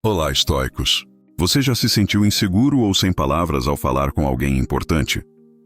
Olá, estoicos. Você já se sentiu inseguro ou sem palavras ao falar com alguém importante?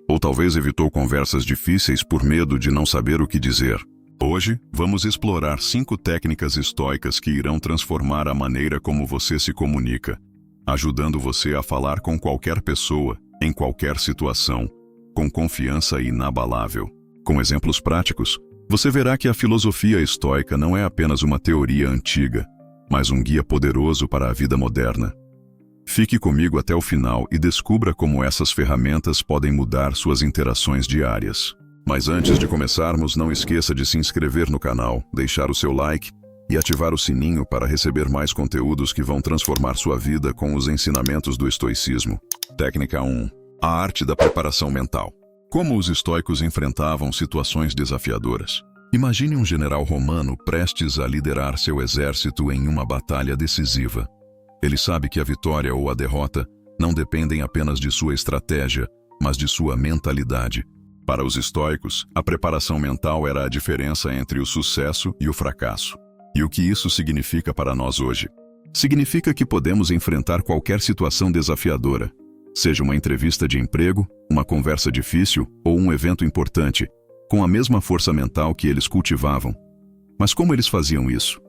Ou talvez evitou conversas difíceis por medo de não saber o que dizer? Hoje, vamos explorar 5 técnicas estoicas que irão transformar a maneira como você se comunica, ajudando você a falar com qualquer pessoa, em qualquer situação, com confiança inabalável. Com exemplos práticos, você verá que a filosofia estoica não é apenas uma teoria antiga, mas um guia poderoso para a vida moderna. Fique comigo até o final e descubra como essas ferramentas podem mudar suas interações diárias. Mas antes de começarmos, não esqueça de se inscrever no canal, deixar o seu like e ativar o sininho para receber mais conteúdos que vão transformar sua vida com os ensinamentos do estoicismo. Técnica 1. A arte da preparação mental. Como os estoicos enfrentavam situações desafiadoras? Imagine um general romano prestes a liderar seu exército em uma batalha decisiva. Ele sabe que a vitória ou a derrota não dependem apenas de sua estratégia, mas de sua mentalidade. Para os estoicos, a preparação mental era a diferença entre o sucesso e o fracasso. E o que isso significa para nós hoje? Significa que podemos enfrentar qualquer situação desafiadora, seja uma entrevista de emprego, uma conversa difícil ou um evento importante, com a mesma força mental que eles cultivavam. Mas como eles faziam isso?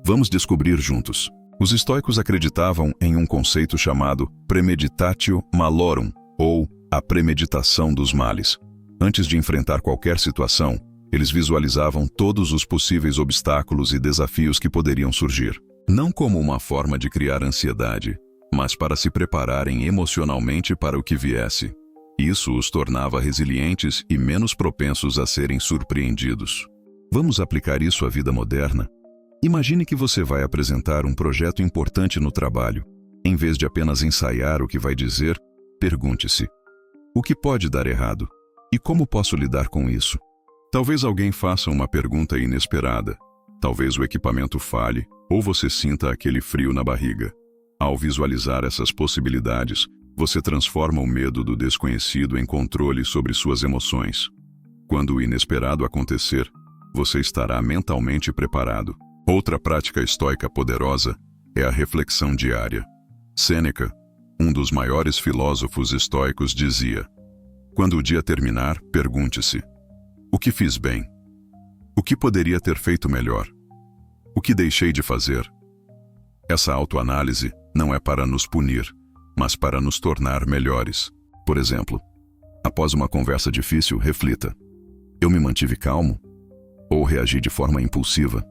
Vamos descobrir juntos. Os estoicos acreditavam em um conceito chamado premeditatio malorum, ou a premeditação dos males. Antes de enfrentar qualquer situação, eles visualizavam todos os possíveis obstáculos e desafios que poderiam surgir. Não como uma forma de criar ansiedade, mas para se prepararem emocionalmente para o que viesse. Isso os tornava resilientes e menos propensos a serem surpreendidos. Vamos aplicar isso à vida moderna? Imagine que você vai apresentar um projeto importante no trabalho. Em vez de apenas ensaiar o que vai dizer, pergunte-se: o que pode dar errado? E como posso lidar com isso? Talvez alguém faça uma pergunta inesperada. Talvez o equipamento falhe, ou você sinta aquele frio na barriga. Ao visualizar essas possibilidades, você transforma o medo do desconhecido em controle sobre suas emoções. Quando o inesperado acontecer, você estará mentalmente preparado. Outra prática estoica poderosa é a reflexão diária. Sêneca, um dos maiores filósofos estoicos, dizia: quando o dia terminar, pergunte-se: o que fiz bem? O que poderia ter feito melhor? O que deixei de fazer? Essa autoanálise não é para nos punir, mas para nos tornar melhores. Por exemplo, após uma conversa difícil, reflita: eu me mantive calmo? Ou reagi de forma impulsiva?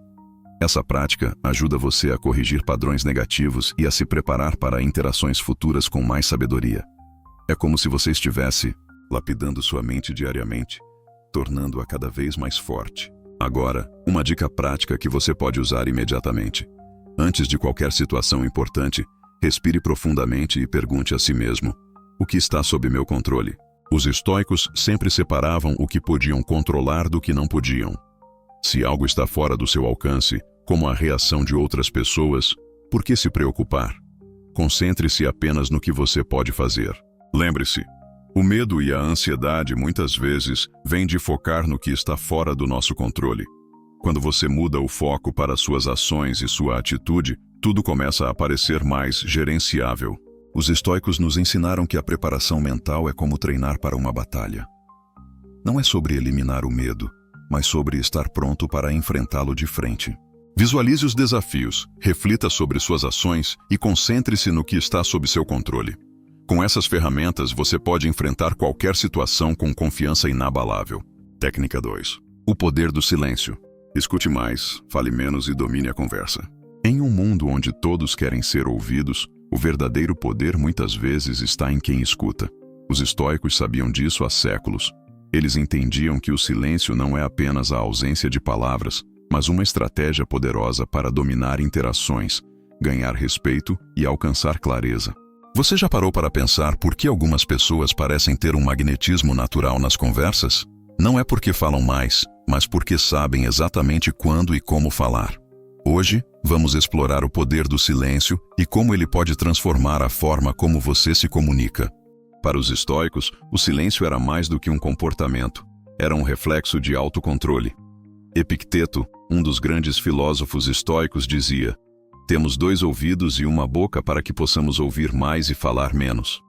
Essa prática ajuda você a corrigir padrões negativos e a se preparar para interações futuras com mais sabedoria. É como se você estivesse lapidando sua mente diariamente, tornando-a cada vez mais forte. Agora, uma dica prática que você pode usar imediatamente. Antes de qualquer situação importante, respire profundamente e pergunte a si mesmo: o que está sob meu controle? Os estoicos sempre separavam o que podiam controlar do que não podiam. Se algo está fora do seu alcance, como a reação de outras pessoas, por que se preocupar? Concentre-se apenas no que você pode fazer. Lembre-se, o medo e a ansiedade muitas vezes vêm de focar no que está fora do nosso controle. Quando você muda o foco para suas ações e sua atitude, tudo começa a parecer mais gerenciável. Os estoicos nos ensinaram que a preparação mental é como treinar para uma batalha. Não é sobre eliminar o medo, mas sobre estar pronto para enfrentá-lo de frente. Visualize os desafios, reflita sobre suas ações e concentre-se no que está sob seu controle. Com essas ferramentas, você pode enfrentar qualquer situação com confiança inabalável. Técnica 2. O poder do silêncio. Escute mais, fale menos e domine a conversa. Em um mundo onde todos querem ser ouvidos, o verdadeiro poder muitas vezes está em quem escuta. Os estoicos sabiam disso há séculos. Eles entendiam que o silêncio não é apenas a ausência de palavras, mas uma estratégia poderosa para dominar interações, ganhar respeito e alcançar clareza. Você já parou para pensar por que algumas pessoas parecem ter um magnetismo natural nas conversas? Não é porque falam mais, mas porque sabem exatamente quando e como falar. Hoje, vamos explorar o poder do silêncio e como ele pode transformar a forma como você se comunica. Para os estoicos, o silêncio era mais do que um comportamento, era um reflexo de autocontrole. Epicteto, um dos grandes filósofos estoicos, dizia: Temos 2 ouvidos e uma boca para que possamos ouvir mais e falar menos.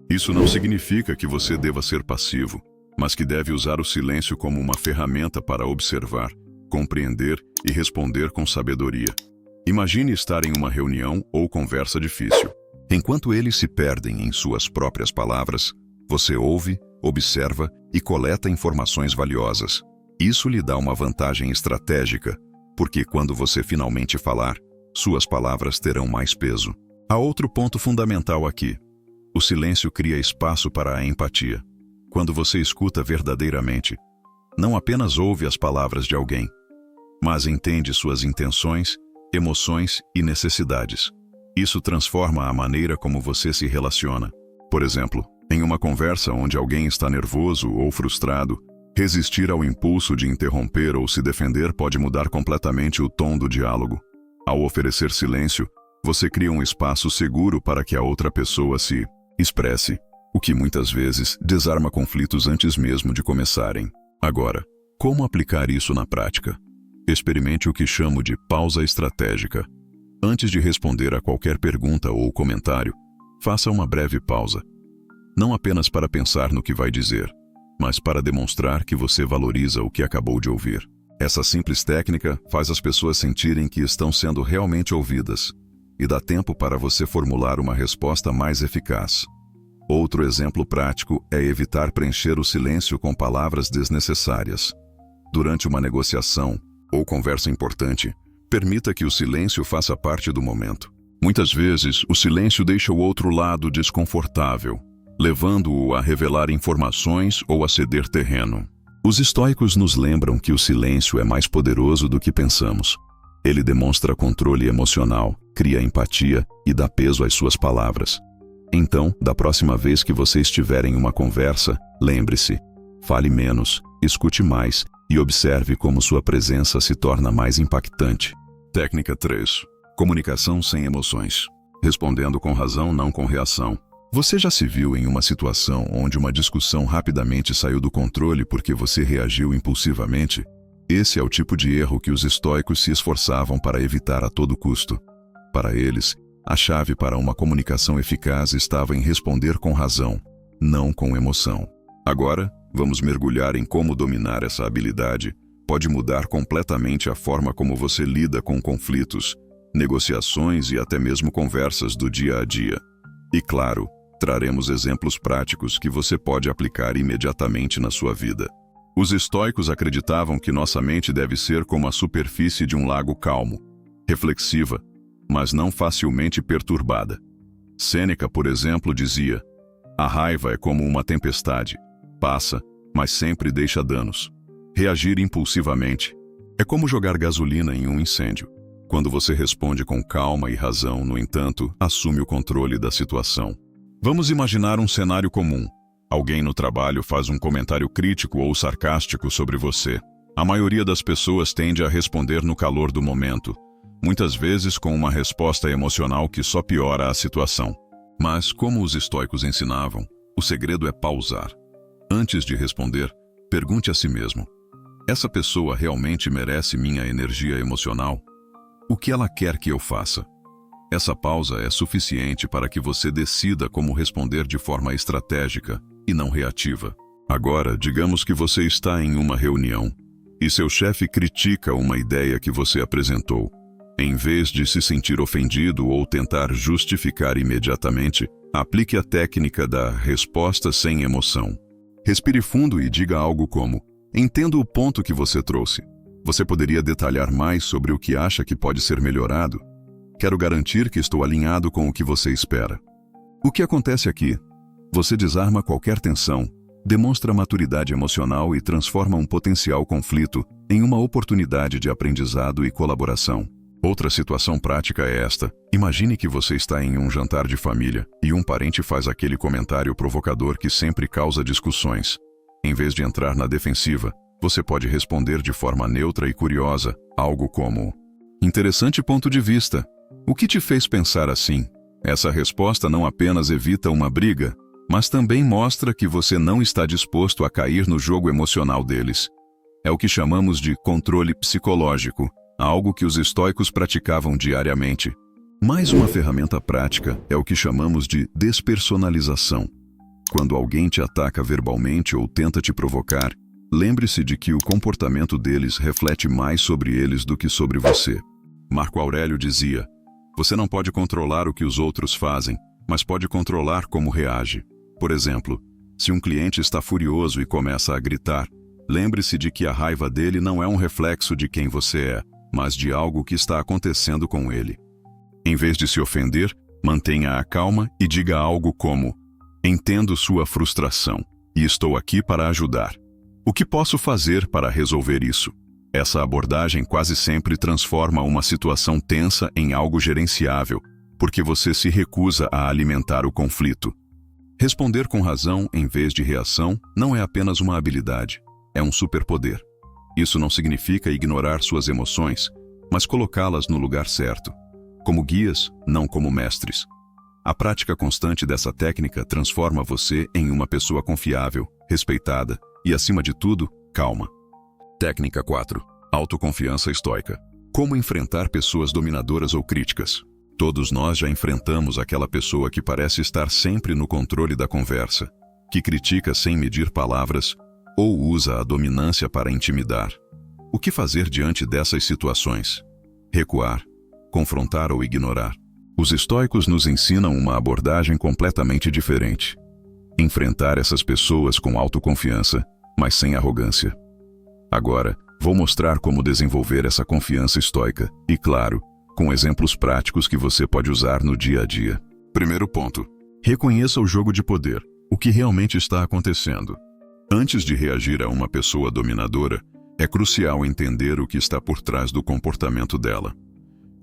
Isso não significa que você deva ser passivo, mas que deve usar o silêncio como uma ferramenta para observar, compreender e responder com sabedoria. Imagine estar em uma reunião ou conversa difícil. Enquanto eles se perdem em suas próprias palavras, você ouve, observa e coleta informações valiosas. Isso lhe dá uma vantagem estratégica, porque quando você finalmente falar, suas palavras terão mais peso. Há outro ponto fundamental aqui. O silêncio cria espaço para a empatia. Quando você escuta verdadeiramente, não apenas ouve as palavras de alguém, mas entende suas intenções, emoções e necessidades. Isso transforma a maneira como você se relaciona. Por exemplo, em uma conversa onde alguém está nervoso ou frustrado, resistir ao impulso de interromper ou se defender pode mudar completamente o tom do diálogo. Ao oferecer silêncio, você cria um espaço seguro para que a outra pessoa se expresse, o que muitas vezes desarma conflitos antes mesmo de começarem. Agora, como aplicar isso na prática? Experimente o que chamo de pausa estratégica. Antes de responder a qualquer pergunta ou comentário, faça uma breve pausa. Não apenas para pensar no que vai dizer, mas para demonstrar que você valoriza o que acabou de ouvir. Essa simples técnica faz as pessoas sentirem que estão sendo realmente ouvidas e dá tempo para você formular uma resposta mais eficaz. Outro exemplo prático é evitar preencher o silêncio com palavras desnecessárias. Durante uma negociação ou conversa importante, permita que o silêncio faça parte do momento. Muitas vezes, o silêncio deixa o outro lado desconfortável, levando-o a revelar informações ou a ceder terreno. Os estoicos nos lembram que o silêncio é mais poderoso do que pensamos. Ele demonstra controle emocional, cria empatia e dá peso às suas palavras. Então, da próxima vez que você estiver em uma conversa, lembre-se, fale menos, escute mais e observe como sua presença se torna mais impactante. Técnica 3. Comunicação sem emoções. Respondendo com razão, não com reação. Você já se viu em uma situação onde uma discussão rapidamente saiu do controle porque você reagiu impulsivamente? Esse é o tipo de erro que os estoicos se esforçavam para evitar a todo custo. Para eles, a chave para uma comunicação eficaz estava em responder com razão, não com emoção. Agora, vamos mergulhar em como dominar essa habilidade. Pode mudar completamente a forma como você lida com conflitos, negociações e até mesmo conversas do dia a dia. E claro, traremos exemplos práticos que você pode aplicar imediatamente na sua vida. Os estoicos acreditavam que nossa mente deve ser como a superfície de um lago calmo, reflexiva, mas não facilmente perturbada. Sêneca, por exemplo, dizia: a raiva é como uma tempestade, passa, mas sempre deixa danos. Reagir impulsivamente é como jogar gasolina em um incêndio. Quando você responde com calma e razão, no entanto, assume o controle da situação. Vamos imaginar um cenário comum. Alguém no trabalho faz um comentário crítico ou sarcástico sobre você. A maioria das pessoas tende a responder no calor do momento, muitas vezes com uma resposta emocional que só piora a situação. Mas, como os estoicos ensinavam, o segredo é pausar. Antes de responder, pergunte a si mesmo: essa pessoa realmente merece minha energia emocional? O que ela quer que eu faça? Essa pausa é suficiente para que você decida como responder de forma estratégica e não reativa. Agora, digamos que você está em uma reunião e seu chefe critica uma ideia que você apresentou. Em vez de se sentir ofendido ou tentar justificar imediatamente, aplique a técnica da resposta sem emoção. Respire fundo e diga algo como: entendo o ponto que você trouxe. Você poderia detalhar mais sobre o que acha que pode ser melhorado? Quero garantir que estou alinhado com o que você espera. O que acontece aqui? Você desarma qualquer tensão, demonstra maturidade emocional e transforma um potencial conflito em uma oportunidade de aprendizado e colaboração. Outra situação prática é esta. Imagine que você está em um jantar de família e um parente faz aquele comentário provocador que sempre causa discussões. Em vez de entrar na defensiva, você pode responder de forma neutra e curiosa, algo como: interessante ponto de vista. O que te fez pensar assim? Essa resposta não apenas evita uma briga, mas também mostra que você não está disposto a cair no jogo emocional deles. É o que chamamos de controle psicológico, algo que os estoicos praticavam diariamente. Mais uma ferramenta prática é o que chamamos de despersonalização. Quando alguém te ataca verbalmente ou tenta te provocar, lembre-se de que o comportamento deles reflete mais sobre eles do que sobre você. Marco Aurélio dizia: você não pode controlar o que os outros fazem, mas pode controlar como reage. Por exemplo, se um cliente está furioso e começa a gritar, lembre-se de que a raiva dele não é um reflexo de quem você é, mas de algo que está acontecendo com ele. Em vez de se ofender, mantenha a calma e diga algo como: entendo sua frustração e estou aqui para ajudar. O que posso fazer para resolver isso? Essa abordagem quase sempre transforma uma situação tensa em algo gerenciável, porque você se recusa a alimentar o conflito. Responder com razão em vez de reação não é apenas uma habilidade, é um superpoder. Isso não significa ignorar suas emoções, mas colocá-las no lugar certo, como guias, não como mestres. A prática constante dessa técnica transforma você em uma pessoa confiável, respeitada e, acima de tudo, calma. Técnica 4. Autoconfiança estoica. Como enfrentar pessoas dominadoras ou críticas? Todos nós já enfrentamos aquela pessoa que parece estar sempre no controle da conversa, que critica sem medir palavras ou usa a dominância para intimidar. O que fazer diante dessas situações? Recuar, confrontar ou ignorar? Os estoicos nos ensinam uma abordagem completamente diferente. Enfrentar essas pessoas com autoconfiança, mas sem arrogância. Agora, vou mostrar como desenvolver essa confiança estoica e, claro, com exemplos práticos que você pode usar no dia a dia. Primeiro ponto. Reconheça o jogo de poder, o que realmente está acontecendo. Antes de reagir a uma pessoa dominadora, é crucial entender o que está por trás do comportamento dela.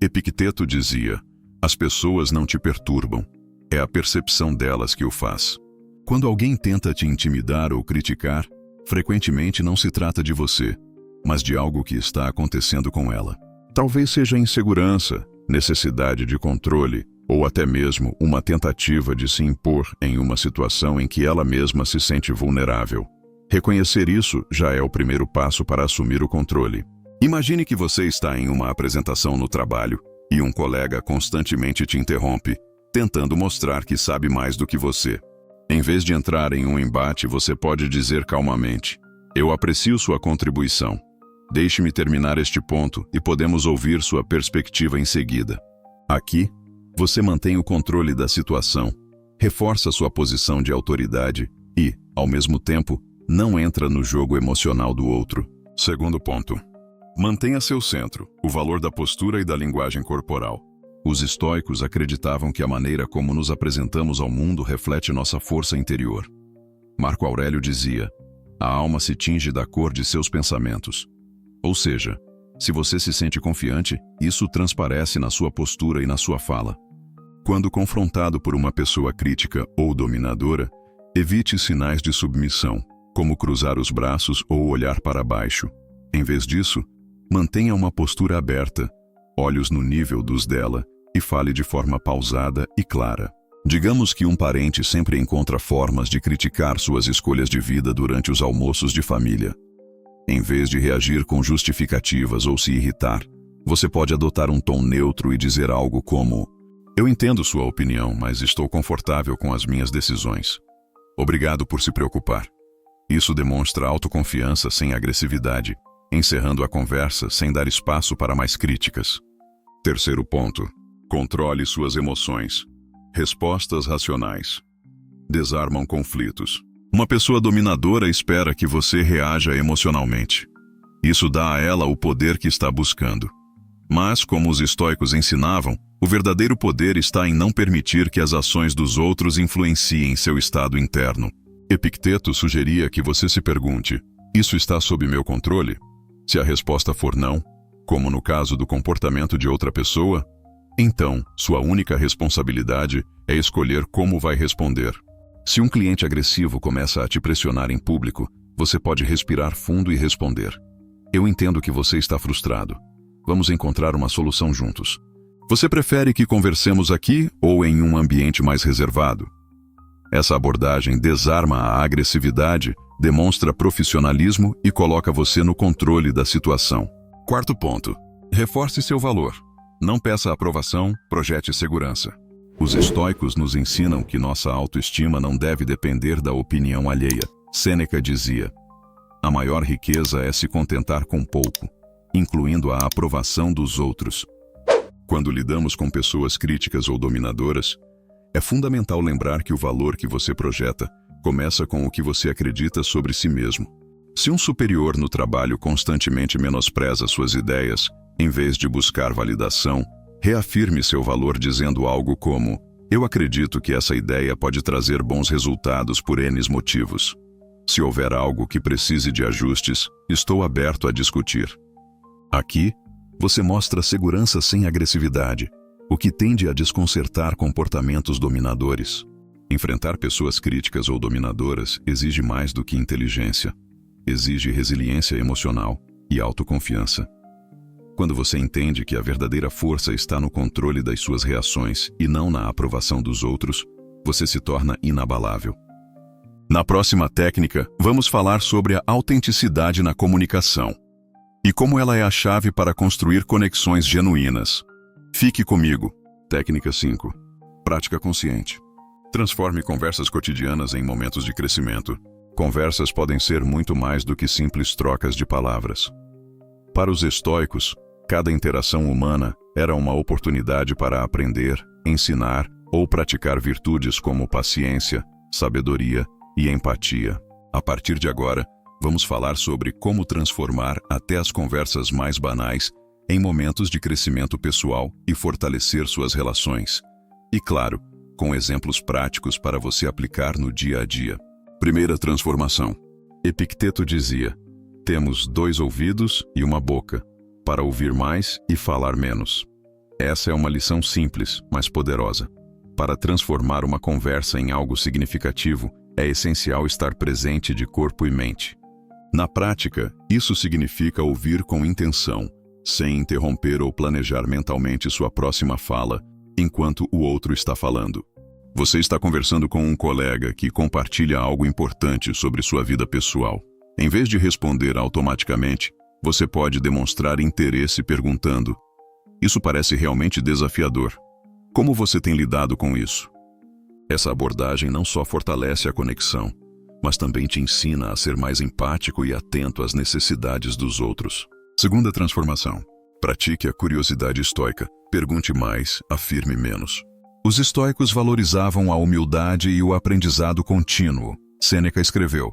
Epicteto dizia: as pessoas não te perturbam, é a percepção delas que o faz. Quando alguém tenta te intimidar ou criticar, frequentemente não se trata de você, mas de algo que está acontecendo com ela. Talvez seja insegurança, necessidade de controle, ou até mesmo uma tentativa de se impor em uma situação em que ela mesma se sente vulnerável. Reconhecer isso já é o primeiro passo para assumir o controle. Imagine que você está em uma apresentação no trabalho e um colega constantemente te interrompe, tentando mostrar que sabe mais do que você. Em vez de entrar em um embate, você pode dizer calmamente: eu aprecio sua contribuição. Deixe-me terminar este ponto e podemos ouvir sua perspectiva em seguida. Aqui, você mantém o controle da situação, reforça sua posição de autoridade e, ao mesmo tempo, não entra no jogo emocional do outro. Segundo ponto. Mantenha seu centro, o valor da postura e da linguagem corporal. Os estoicos acreditavam que a maneira como nos apresentamos ao mundo reflete nossa força interior. Marco Aurélio dizia: a alma se tinge da cor de seus pensamentos. Ou seja, se você se sente confiante, isso transparece na sua postura e na sua fala. Quando confrontado por uma pessoa crítica ou dominadora, evite sinais de submissão, como cruzar os braços ou olhar para baixo. Em vez disso, mantenha uma postura aberta, olhos no nível dos dela e fale de forma pausada e clara. Digamos que um parente sempre encontra formas de criticar suas escolhas de vida durante os almoços de família. Em vez de reagir com justificativas ou se irritar, você pode adotar um tom neutro e dizer algo como: eu entendo sua opinião, mas estou confortável com as minhas decisões. Obrigado por se preocupar. Isso demonstra autoconfiança sem agressividade, encerrando a conversa sem dar espaço para mais críticas. Terceiro ponto. Controle suas emoções. Respostas racionais desarmam conflitos. Uma pessoa dominadora espera que você reaja emocionalmente. Isso dá a ela o poder que está buscando. Mas, como os estoicos ensinavam, o verdadeiro poder está em não permitir que as ações dos outros influenciem seu estado interno. Epicteto sugeria que você se pergunte: isso está sob meu controle? Se a resposta for não, como no caso do comportamento de outra pessoa, então sua única responsabilidade é escolher como vai responder. Se um cliente agressivo começa a te pressionar em público, você pode respirar fundo e responder: eu entendo que você está frustrado. Vamos encontrar uma solução juntos. Você prefere que conversemos aqui ou em um ambiente mais reservado? Essa abordagem desarma a agressividade, demonstra profissionalismo e coloca você no controle da situação. Quarto ponto. Reforce seu valor. Não peça aprovação, projete segurança. Os estoicos nos ensinam que nossa autoestima não deve depender da opinião alheia. Sêneca dizia: a maior riqueza é se contentar com pouco, incluindo a aprovação dos outros. Quando lidamos com pessoas críticas ou dominadoras, é fundamental lembrar que o valor que você projeta começa com o que você acredita sobre si mesmo. Se um superior no trabalho constantemente menospreza suas ideias, em vez de buscar validação, reafirme seu valor dizendo algo como: eu acredito que essa ideia pode trazer bons resultados por N motivos. Se houver algo que precise de ajustes, estou aberto a discutir. Aqui, você mostra segurança sem agressividade, o que tende a desconcertar comportamentos dominadores. Enfrentar pessoas críticas ou dominadoras exige mais do que inteligência. Exige resiliência emocional e autoconfiança. Quando você entende que a verdadeira força está no controle das suas reações e não na aprovação dos outros, você se torna inabalável. Na próxima técnica, vamos falar sobre a autenticidade na comunicação e como ela é a chave para construir conexões genuínas. Fique comigo. Técnica 5. Prática consciente. Transforme conversas cotidianas em momentos de crescimento. Conversas podem ser muito mais do que simples trocas de palavras. Para os estoicos, cada interação humana era uma oportunidade para aprender, ensinar ou praticar virtudes como paciência, sabedoria e empatia. A partir de agora, vamos falar sobre como transformar até as conversas mais banais em momentos de crescimento pessoal e fortalecer suas relações. E claro, com exemplos práticos para você aplicar no dia a dia. Primeira transformação. Epicteto dizia: temos 2 ouvidos e uma boca, para ouvir mais e falar menos. Essa é uma lição simples, mas poderosa. Para transformar uma conversa em algo significativo, é essencial estar presente de corpo e mente. Na prática, isso significa ouvir com intenção, sem interromper ou planejar mentalmente sua próxima fala, enquanto o outro está falando. Você está conversando com um colega que compartilha algo importante sobre sua vida pessoal. Em vez de responder automaticamente, você pode demonstrar interesse perguntando: isso parece realmente desafiador. Como você tem lidado com isso? Essa abordagem não só fortalece a conexão, mas também te ensina a ser mais empático e atento às necessidades dos outros. Segunda transformação. Pratique a curiosidade estoica. Pergunte mais, afirme menos. Os estoicos valorizavam a humildade e o aprendizado contínuo. Sêneca escreveu: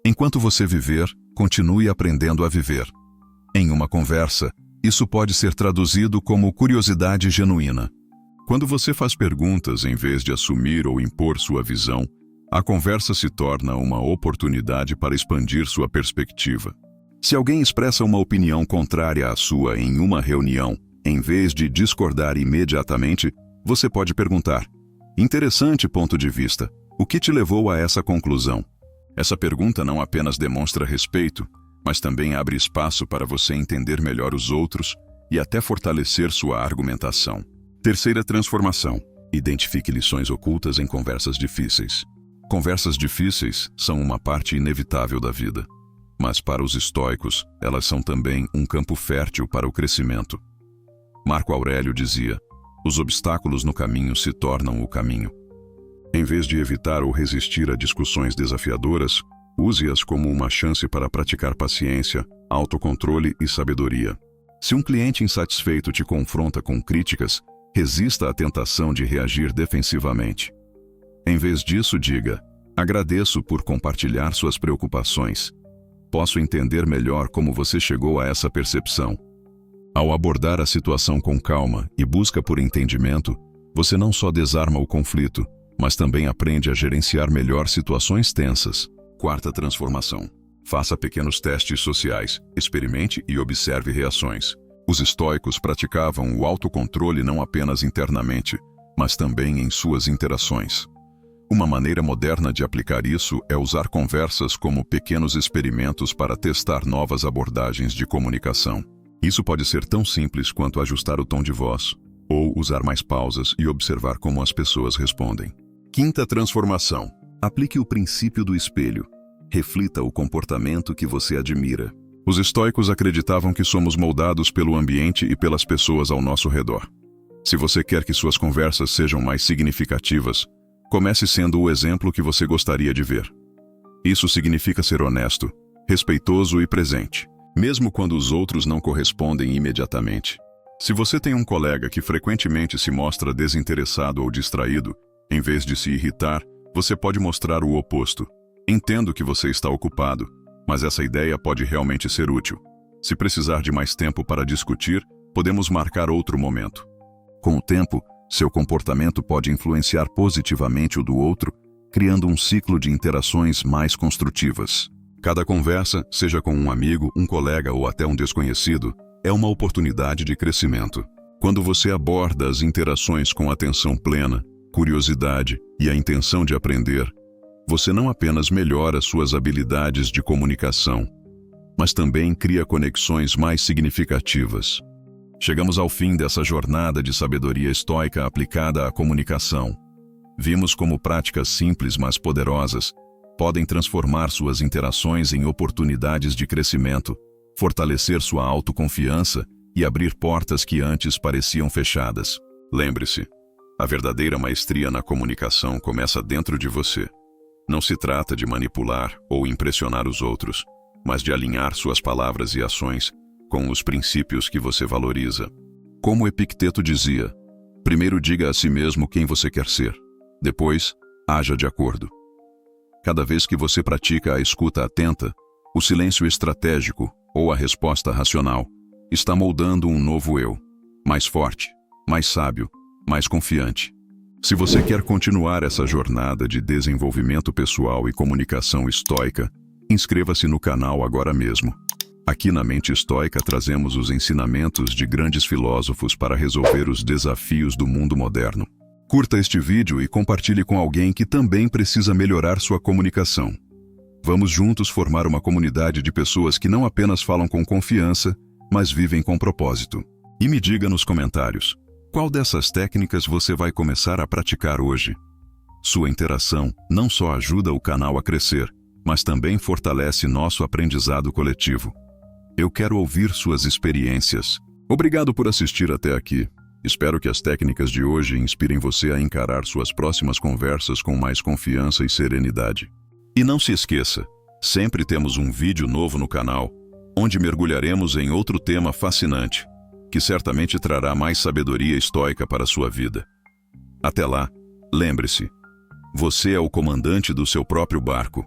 enquanto você viver, continue aprendendo a viver. Em uma conversa, isso pode ser traduzido como curiosidade genuína. Quando você faz perguntas em vez de assumir ou impor sua visão, a conversa se torna uma oportunidade para expandir sua perspectiva. Se alguém expressa uma opinião contrária à sua em uma reunião, em vez de discordar imediatamente, você pode perguntar: interessante ponto de vista, o que te levou a essa conclusão? Essa pergunta não apenas demonstra respeito, mas também abre espaço para você entender melhor os outros e até fortalecer sua argumentação. Terceira transformação. Identifique lições ocultas em conversas difíceis. Conversas difíceis são uma parte inevitável da vida, mas para os estoicos, elas são também um campo fértil para o crescimento. Marco Aurélio dizia: os obstáculos no caminho se tornam o caminho. Em vez de evitar ou resistir a discussões desafiadoras, use-as como uma chance para praticar paciência, autocontrole e sabedoria. Se um cliente insatisfeito te confronta com críticas, resista à tentação de reagir defensivamente. Em vez disso, diga: agradeço por compartilhar suas preocupações. Posso entender melhor como você chegou a essa percepção. Ao abordar a situação com calma e busca por entendimento, você não só desarma o conflito, mas também aprende a gerenciar melhor situações tensas. Quarta transformação. Faça pequenos testes sociais, experimente e observe reações. Os estoicos praticavam o autocontrole não apenas internamente, mas também em suas interações. Uma maneira moderna de aplicar isso é usar conversas como pequenos experimentos para testar novas abordagens de comunicação. Isso pode ser tão simples quanto ajustar o tom de voz, ou usar mais pausas e observar como as pessoas respondem. Quinta transformação. Aplique o princípio do espelho. Reflita o comportamento que você admira. Os estoicos acreditavam que somos moldados pelo ambiente e pelas pessoas ao nosso redor. Se você quer que suas conversas sejam mais significativas, comece sendo o exemplo que você gostaria de ver. Isso significa ser honesto, respeitoso e presente, mesmo quando os outros não correspondem imediatamente. Se você tem um colega que frequentemente se mostra desinteressado ou distraído, em vez de se irritar, você pode mostrar o oposto. Entendo que você está ocupado, mas essa ideia pode realmente ser útil. Se precisar de mais tempo para discutir, podemos marcar outro momento. Com o tempo, seu comportamento pode influenciar positivamente o do outro, criando um ciclo de interações mais construtivas. Cada conversa, seja com um amigo, um colega ou até um desconhecido, é uma oportunidade de crescimento. Quando você aborda as interações com atenção plena, curiosidade e a intenção de aprender, você não apenas melhora suas habilidades de comunicação, mas também cria conexões mais significativas. Chegamos ao fim dessa jornada de sabedoria estoica aplicada à comunicação. Vimos como práticas simples, mas poderosas, podem transformar suas interações em oportunidades de crescimento, fortalecer sua autoconfiança e abrir portas que antes pareciam fechadas. Lembre-se, a verdadeira maestria na comunicação começa dentro de você. Não se trata de manipular ou impressionar os outros, mas de alinhar suas palavras e ações com os princípios que você valoriza. Como Epicteto dizia, primeiro diga a si mesmo quem você quer ser, depois, haja de acordo. Cada vez que você pratica a escuta atenta, o silêncio estratégico ou a resposta racional está moldando um novo eu, mais forte, mais sábio, mais confiante. Se você quer continuar essa jornada de desenvolvimento pessoal e comunicação estoica, inscreva-se no canal agora mesmo. Aqui na Mente Estoica trazemos os ensinamentos de grandes filósofos para resolver os desafios do mundo moderno. Curta este vídeo e compartilhe com alguém que também precisa melhorar sua comunicação. Vamos juntos formar uma comunidade de pessoas que não apenas falam com confiança, mas vivem com propósito. E me diga nos comentários, qual dessas técnicas você vai começar a praticar hoje? Sua interação não só ajuda o canal a crescer, mas também fortalece nosso aprendizado coletivo. Eu quero ouvir suas experiências. Obrigado por assistir até aqui. Espero que as técnicas de hoje inspirem você a encarar suas próximas conversas com mais confiança e serenidade. E não se esqueça, sempre temos um vídeo novo no canal, onde mergulharemos em outro tema fascinante, que certamente trará mais sabedoria estoica para a sua vida. Até lá, lembre-se, você é o comandante do seu próprio barco.